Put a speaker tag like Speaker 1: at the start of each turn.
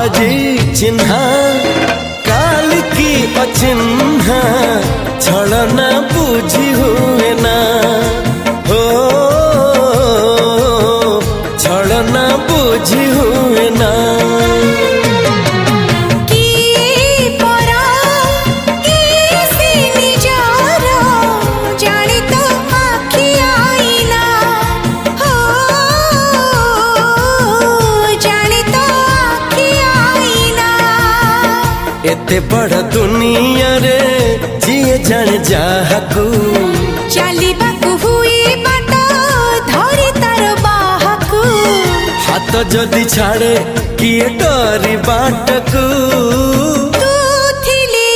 Speaker 1: आजी चिन्हा काल की अचिन्हा छलना बुझी हुए ना हो छलना बुझी हुए ना एते बड़ दुनिया रे जिए जान जाहकू
Speaker 2: चलिबाकू हुई बाट धरी तार बाहकू
Speaker 1: हाथ जदि छाड़े किए डरी बाटकू
Speaker 2: तू थिली